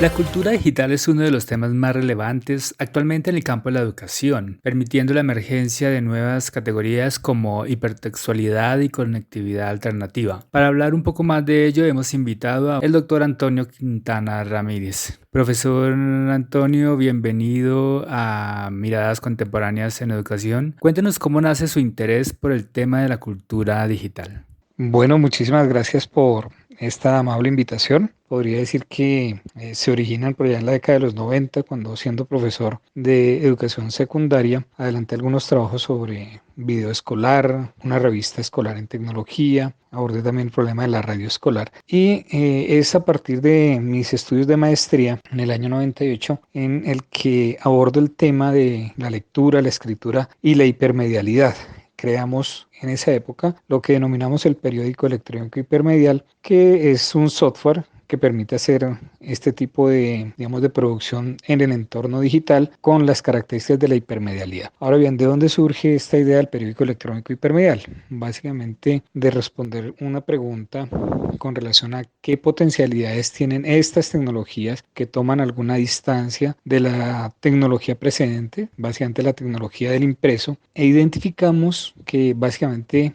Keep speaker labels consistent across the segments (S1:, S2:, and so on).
S1: La cultura digital es uno de los temas más relevantes actualmente en el campo de la educación, permitiendo la emergencia de nuevas categorías como hipertextualidad y conectividad alternativa. Para hablar un poco más de ello, hemos invitado al doctor Antonio Quintana Ramírez. Profesor Antonio, bienvenido a Miradas Contemporáneas en Educación. Cuéntenos cómo nace su interés por el tema de la cultura digital.
S2: Bueno, muchísimas gracias por esta amable invitación. Podría decir que se originan por allá en la década de los 90, cuando siendo profesor de educación secundaria, adelanté algunos trabajos sobre video escolar, una revista escolar en tecnología, abordé también el problema de la radio escolar. Y es a partir de mis estudios de maestría en el año 98 en el que abordo el tema de la lectura, la escritura y la hipermedialidad. Creamos en esa época lo que denominamos el periódico electrónico hipermedial, que es un software que permite hacer este tipo de, digamos, de producción en el entorno digital con las características de la hipermedialidad. Ahora bien, ¿de dónde surge esta idea del periódico electrónico hipermedial? Básicamente de responder una pregunta con relación a qué potencialidades tienen estas tecnologías que toman alguna distancia de la tecnología precedente, básicamente la tecnología del impreso, e identificamos que básicamente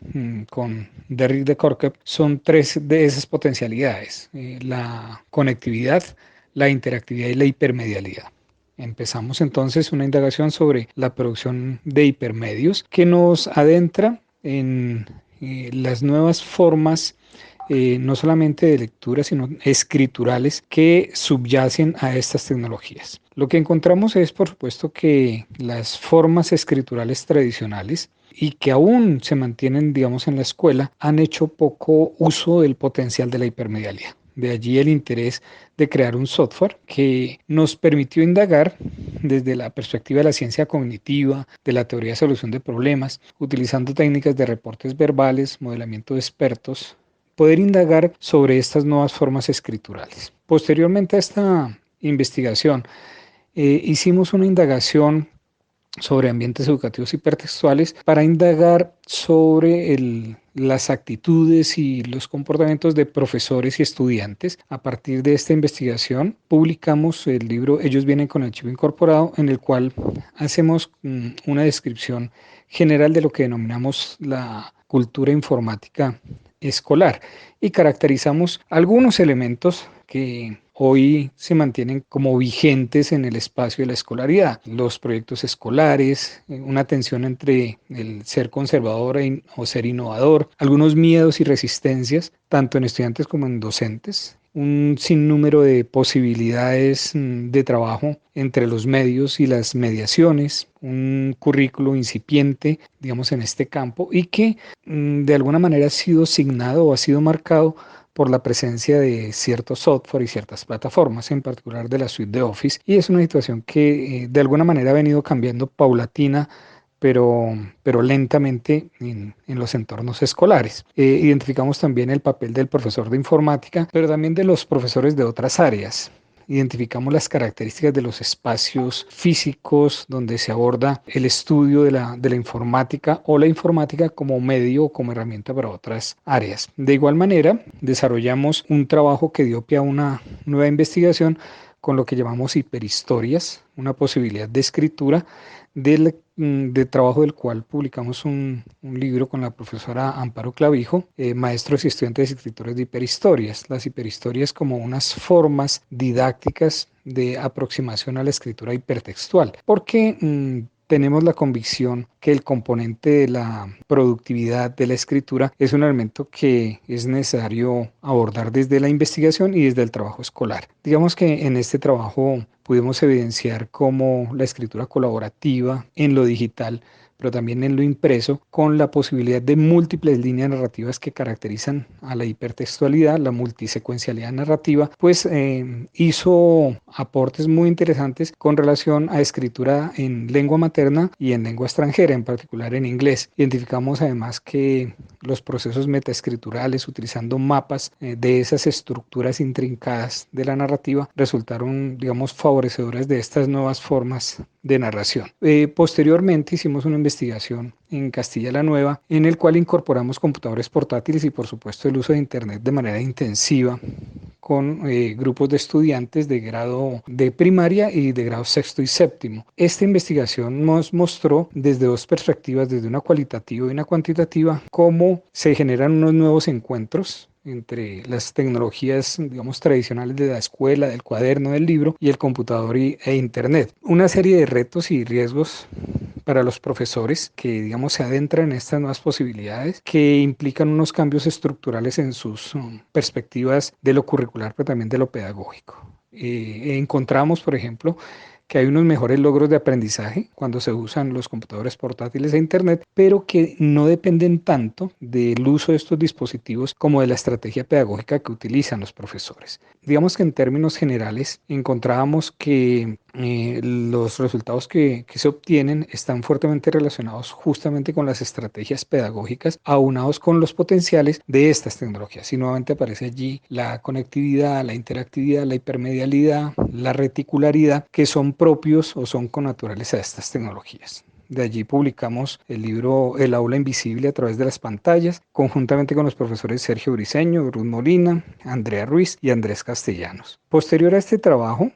S2: con Derrick de Korkup son tres de esas potencialidades: la conectividad, la interactividad y la hipermedialidad. Empezamos entonces una indagación sobre la producción de hipermedios que nos adentra en las nuevas formas no solamente de lectura, sino escriturales que subyacen a estas tecnologías. Lo que encontramos es, por supuesto, que las formas escriturales tradicionales y que aún se mantienen, digamos, en la escuela, han hecho poco uso del potencial de la hipermedialidad. De allí el interés de crear un software que nos permitió indagar desde la perspectiva de la ciencia cognitiva, de la teoría de solución de problemas, utilizando técnicas de reportes verbales, modelamiento de expertos, poder indagar sobre estas nuevas formas escriturales. Posteriormente a esta investigación, hicimos una indagación sobre ambientes educativos hipertextuales para indagar sobre las actitudes y los comportamientos de profesores y estudiantes. A partir de esta investigación publicamos el libro Ellos vienen con el chip incorporado, en el cual hacemos una descripción general de lo que denominamos la cultura informática escolar y caracterizamos algunos elementos que hoy se mantienen como vigentes en el espacio de la escolaridad: los proyectos escolares, una tensión entre el ser conservador o ser innovador, algunos miedos y resistencias, tanto en estudiantes como en docentes, un sinnúmero de posibilidades de trabajo entre los medios y las mediaciones, un currículo incipiente, digamos, en este campo, y que de alguna manera ha sido signado o ha sido marcado por la presencia de ciertos software y ciertas plataformas, en particular de la suite de Office, y es una situación que de alguna manera ha venido cambiando paulatina, pero lentamente en los entornos escolares. Identificamos también el papel del profesor de informática, pero también de los profesores de otras áreas. Identificamos las características de los espacios físicos donde se aborda el estudio de la informática o la informática como medio o como herramienta para otras áreas. De igual manera, desarrollamos un trabajo que dio pie a una nueva investigación con lo que llamamos hiperhistorias, una posibilidad de escritura de trabajo del cual publicamos un libro con la profesora Amparo Clavijo, Maestros y Estudiantes y Escritores de Hiperhistorias. Las hiperhistorias como unas formas didácticas de aproximación a la escritura hipertextual, porque tenemos la convicción que el componente de la productividad de la escritura es un elemento que es necesario abordar desde la investigación y desde el trabajo escolar. Digamos que en este trabajo pudimos evidenciar cómo la escritura colaborativa en lo digital, pero también en lo impreso, con la posibilidad de múltiples líneas narrativas que caracterizan a la hipertextualidad, la multisecuencialidad narrativa, pues hizo aportes muy interesantes con relación a escritura en lengua materna y en lengua extranjera, en particular en inglés. Identificamos además que los procesos metaescriturales, utilizando mapas de esas estructuras intrincadas de la narrativa, resultaron, digamos, favorecedores de estas nuevas formas de narración. Posteriormente hicimos una investigación en Castilla la Nueva, en el cual incorporamos computadores portátiles y por supuesto el uso de Internet de manera intensiva con grupos de estudiantes de grado de primaria y de grado sexto y séptimo. Esta investigación nos mostró desde dos perspectivas, desde una cualitativa y una cuantitativa, cómo se generan unos nuevos encuentros entre las tecnologías, digamos, tradicionales de la escuela, del cuaderno, del libro y el computador e Internet. Una serie de retos y riesgos para los profesores que, digamos, se adentran en estas nuevas posibilidades que implican unos cambios estructurales en sus perspectivas de lo curricular, pero también de lo pedagógico. Encontramos, por ejemplo, que hay unos mejores logros de aprendizaje cuando se usan los computadores portátiles e Internet, pero que no dependen tanto del uso de estos dispositivos como de la estrategia pedagógica que utilizan los profesores. Digamos que en términos generales encontrábamos que los resultados que se obtienen están fuertemente relacionados justamente con las estrategias pedagógicas aunados con los potenciales de estas tecnologías. Y nuevamente aparece allí la conectividad, la interactividad, la hipermedialidad, la reticularidad, que son propios o son connaturales a estas tecnologías. De allí publicamos el libro El aula invisible a través de las pantallas, conjuntamente con los profesores Sergio Briceño, Ruth Molina, Andrea Ruiz y Andrés Castellanos. Posterior a este trabajo,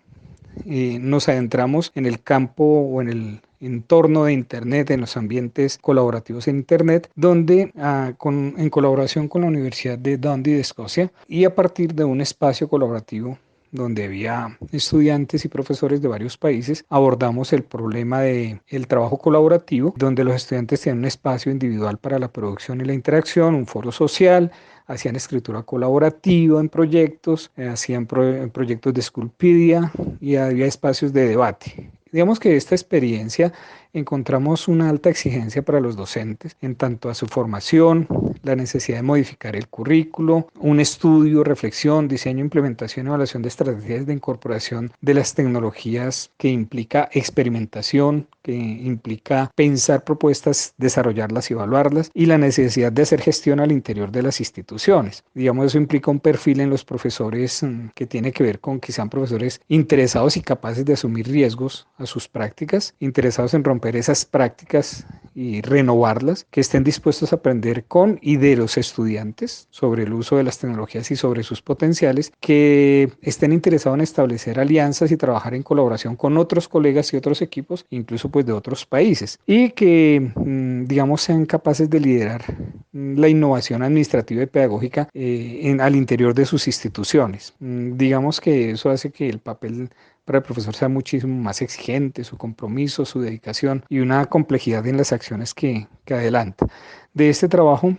S2: nos adentramos en el campo o en el entorno de Internet, en los ambientes colaborativos en Internet, donde en colaboración con la Universidad de Dundee de Escocia y a partir de un espacio colaborativo donde había estudiantes y profesores de varios países, abordamos el problema del trabajo colaborativo, donde los estudiantes tienen un espacio individual para la producción y la interacción, un foro social, hacían escritura colaborativa en proyectos, hacían proyectos de Schoolpedia y había espacios de debate. Digamos que esta experiencia encontramos una alta exigencia para los docentes en tanto a su formación, la necesidad de modificar el currículo, un estudio, reflexión, diseño, implementación y evaluación de estrategias de incorporación de las tecnologías que implica experimentación, que implica pensar propuestas, desarrollarlas y evaluarlas, y la necesidad de hacer gestión al interior de las instituciones. Digamos, eso implica un perfil en los profesores que tiene que ver con que sean profesores interesados y capaces de asumir riesgos a sus prácticas, interesados en romper esas prácticas y renovarlas, que estén dispuestos a aprender con y de los estudiantes sobre el uso de las tecnologías y sobre sus potenciales, que estén interesados en establecer alianzas y trabajar en colaboración con otros colegas y otros equipos, incluso pues de otros países, y que digamos sean capaces de liderar la innovación administrativa y pedagógica al interior de sus instituciones. Digamos que eso hace que el papel para el profesor sea muchísimo más exigente, su compromiso, su dedicación y una complejidad en las acciones que adelanta. De este trabajo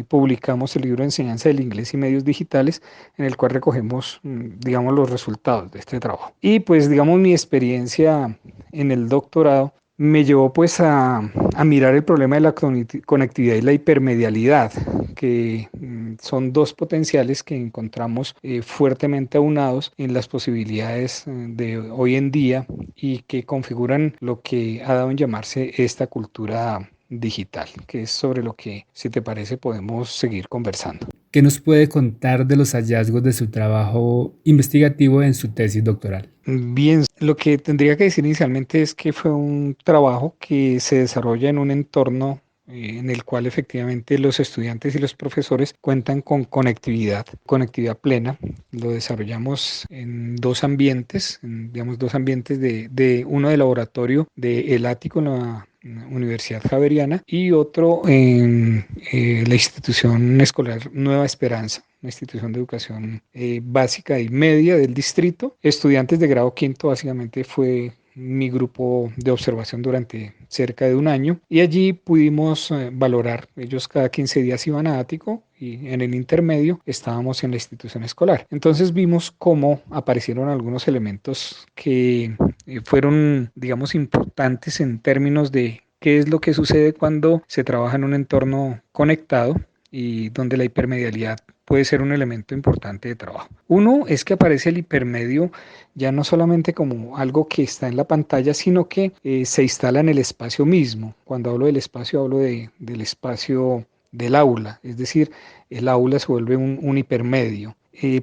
S2: publicamos el libro Enseñanza del Inglés y Medios Digitales, en el cual recogemos, digamos, los resultados de este trabajo. Y pues, digamos, mi experiencia en el doctorado me llevó pues a mirar el problema de la conectividad y la hipermedialidad, que son dos potenciales que encontramos fuertemente aunados en las posibilidades de hoy en día y que configuran lo que ha dado en llamarse esta cultura digital, que es sobre lo que, si te parece, podemos seguir conversando.
S1: ¿Qué nos puede contar de los hallazgos de su trabajo investigativo en su tesis doctoral?
S2: Bien, lo que tendría que decir inicialmente es que fue un trabajo que se desarrolla en un entorno en el cual efectivamente los estudiantes y los profesores cuentan con conectividad plena. Lo desarrollamos en dos ambientes, digamos dos ambientes de uno de laboratorio de El Ático en la Universidad Javeriana y otro en la institución escolar Nueva Esperanza, una institución de educación básica y media del distrito. Estudiantes de grado quinto básicamente fue mi grupo de observación durante cerca de un año y allí pudimos valorar, ellos cada 15 días iban a Ático y en el intermedio estábamos en la institución escolar. Entonces vimos cómo aparecieron algunos elementos que fueron, digamos, importantes en términos de qué es lo que sucede cuando se trabaja en un entorno conectado y donde la hipermedialidad puede ser un elemento importante de trabajo. Uno es que aparece el hipermedio ya no solamente como algo que está en la pantalla, sino que se instala en el espacio mismo. Cuando hablo del espacio, hablo del espacio del aula, es decir, el aula se vuelve un hipermedio.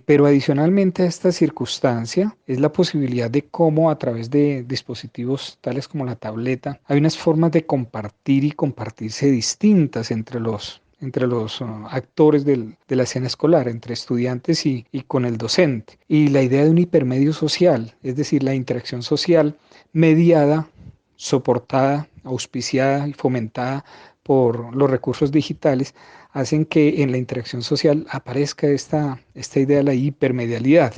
S2: Pero adicionalmente a esta circunstancia es la posibilidad de cómo a través de dispositivos tales como la tableta hay unas formas de compartir y compartirse distintas entre los actores de la escena escolar, entre estudiantes y con el docente. Y la idea de un hipermedio social, es decir, la interacción social mediada, soportada, auspiciada y fomentada por los recursos digitales, hacen que en la interacción social aparezca esta idea de la hipermedialidad.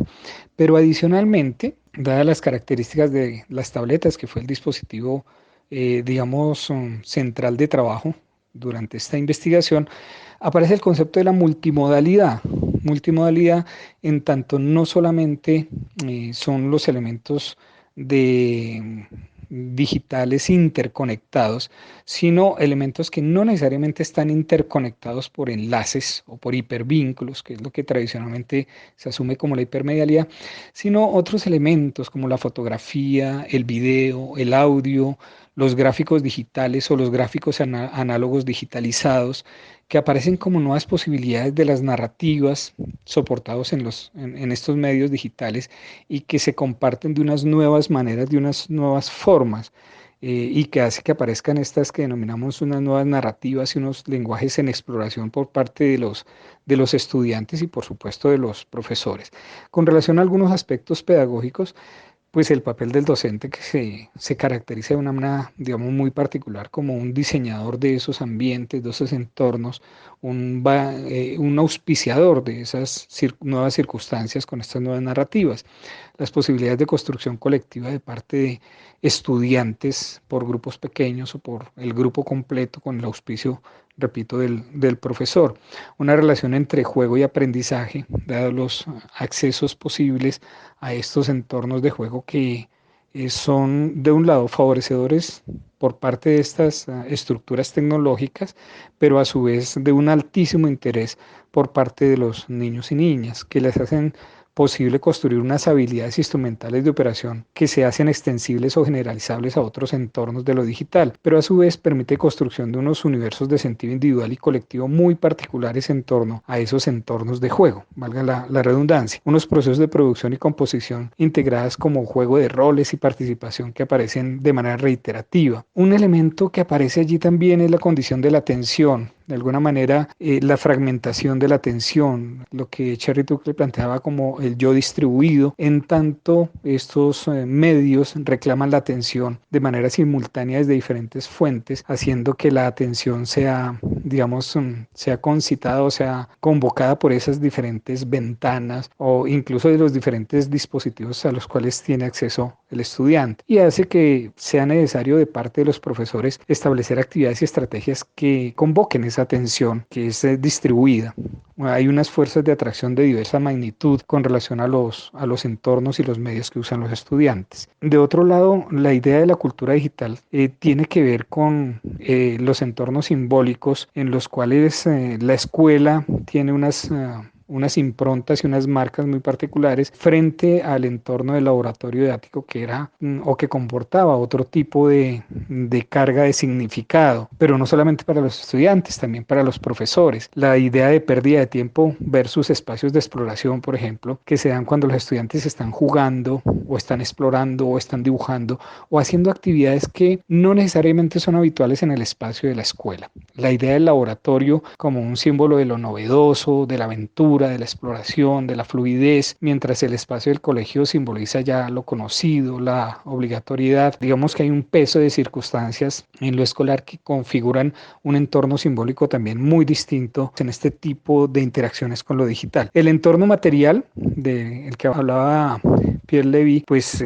S2: Pero adicionalmente, dadas las características de las tabletas, que fue el dispositivo, digamos, central de trabajo durante esta investigación, aparece el concepto de la multimodalidad. Multimodalidad en tanto no solamente son los elementos de digitales interconectados, sino elementos que no necesariamente están interconectados por enlaces o por hipervínculos, que es lo que tradicionalmente se asume como la hipermedialidad, sino otros elementos como la fotografía, el video, el audio, los gráficos digitales o los gráficos análogos digitalizados, que aparecen como nuevas posibilidades de las narrativas soportados en estos medios digitales y que se comparten de unas nuevas maneras, de unas nuevas formas, y que hace que aparezcan estas que denominamos unas nuevas narrativas y unos lenguajes en exploración por parte de los estudiantes y por supuesto de los profesores. Con relación a algunos aspectos pedagógicos, pues el papel del docente que se caracteriza de una manera, digamos, muy particular como un diseñador de esos ambientes, de esos entornos, un auspiciador de esas nuevas circunstancias con estas nuevas narrativas. Las posibilidades de construcción colectiva de parte de estudiantes por grupos pequeños o por el grupo completo con el auspicio, repito, del profesor. Una relación entre juego y aprendizaje, dados los accesos posibles a estos entornos de juego que son, de un lado, favorecedores por parte de estas estructuras tecnológicas, pero a su vez de un altísimo interés por parte de los niños y niñas, que les hacen posible construir unas habilidades instrumentales de operación que se hacen extensibles o generalizables a otros entornos de lo digital, pero a su vez permite construcción de unos universos de sentido individual y colectivo muy particulares en torno a esos entornos de juego, valga la redundancia, unos procesos de producción y composición integradas como juego de roles y participación que aparecen de manera reiterativa. Un elemento que aparece allí también es la condición de la atención, de alguna manera la fragmentación de la atención, lo que Cherry Tuckle planteaba como el yo distribuido, en tanto estos medios reclaman la atención de manera simultánea desde diferentes fuentes, haciendo que la atención sea, digamos, sea concitada o sea convocada por esas diferentes ventanas o incluso de los diferentes dispositivos a los cuales tiene acceso el estudiante, y hace que sea necesario de parte de los profesores establecer actividades y estrategias que convoquen esa atención que es distribuida. Hay unas fuerzas de atracción de diversa magnitud con relación a los entornos y los medios que usan los estudiantes. De otro lado, la idea de la cultura digital tiene que ver con los entornos simbólicos en los cuales la escuela tiene unas improntas y unas marcas muy particulares frente al entorno del laboratorio didáctico que era o que comportaba otro tipo de carga de significado, pero no solamente para los estudiantes, también para los profesores. La idea de pérdida de tiempo versus espacios de exploración, por ejemplo, que se dan cuando los estudiantes están jugando o están explorando o están dibujando o haciendo actividades que no necesariamente son habituales en el espacio de la escuela. La idea del laboratorio como un símbolo de lo novedoso, de la aventura, de la exploración, de la fluidez, mientras el espacio del colegio simboliza ya lo conocido, la obligatoriedad. Digamos que hay un peso de circunstancias en lo escolar que configuran un entorno simbólico también muy distinto en este tipo de interacciones con lo digital. El entorno material del que hablaba Pierre Levy, pues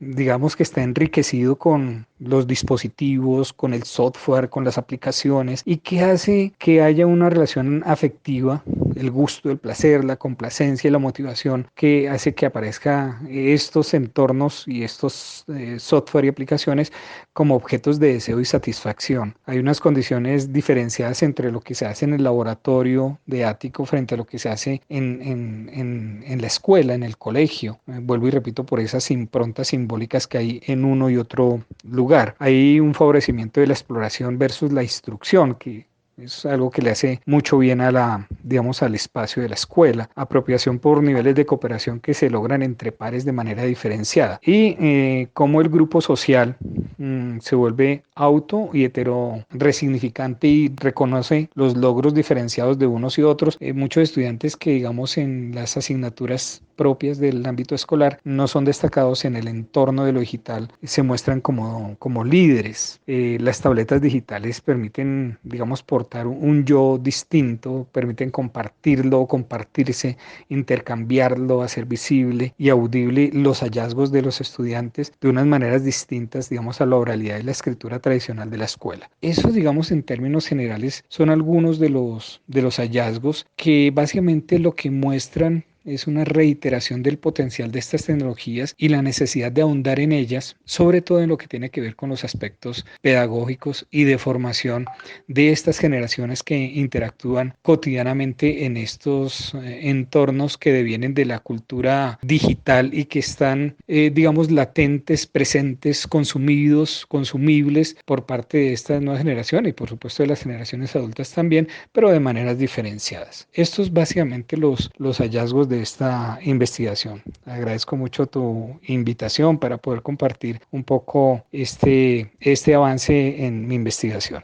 S2: digamos que está enriquecido con los dispositivos, con el software, con las aplicaciones, y que hace que haya una relación afectiva, el gusto, el placer, la complacencia y la motivación, que hace que aparezca estos entornos y estos software y aplicaciones como objetos de deseo y satisfacción. Hay unas condiciones diferenciadas entre lo que se hace en el laboratorio de ático frente a lo que se hace en la escuela, en el colegio. Vuelvo y repito, por esas improntas simbólicas que hay en uno y otro lugar. Hay un favorecimiento de la exploración versus la instrucción, que Es algo que le hace mucho bien digamos, al espacio de la escuela. Apropiación por niveles de cooperación que se logran entre pares de manera diferenciada. Y cómo el grupo social se vuelve auto y hetero resignificante y reconoce los logros diferenciados de unos y otros. Muchos estudiantes que, digamos, en las asignaturas propias del ámbito escolar no son destacados en el entorno de lo digital, se muestran como líderes. Las tabletas digitales permiten, digamos, portar un yo distinto, permiten compartirlo, compartirse, intercambiarlo, hacer visible y audible los hallazgos de los estudiantes de unas maneras distintas, digamos, a la oralidad y la escritura tradicional de la escuela. Eso, digamos, en términos generales, son algunos de los hallazgos que básicamente lo que muestran es una reiteración del potencial de estas tecnologías y la necesidad de ahondar en ellas, sobre todo en lo que tiene que ver con los aspectos pedagógicos y de formación de estas generaciones que interactúan cotidianamente en estos entornos que devienen de la cultura digital y que están, digamos, latentes, presentes, consumibles por parte de esta nueva generación y por supuesto de las generaciones adultas también, pero de maneras diferenciadas. Estos básicamente los hallazgos de esta investigación. Agradezco mucho tu invitación para poder compartir un poco este avance en mi investigación.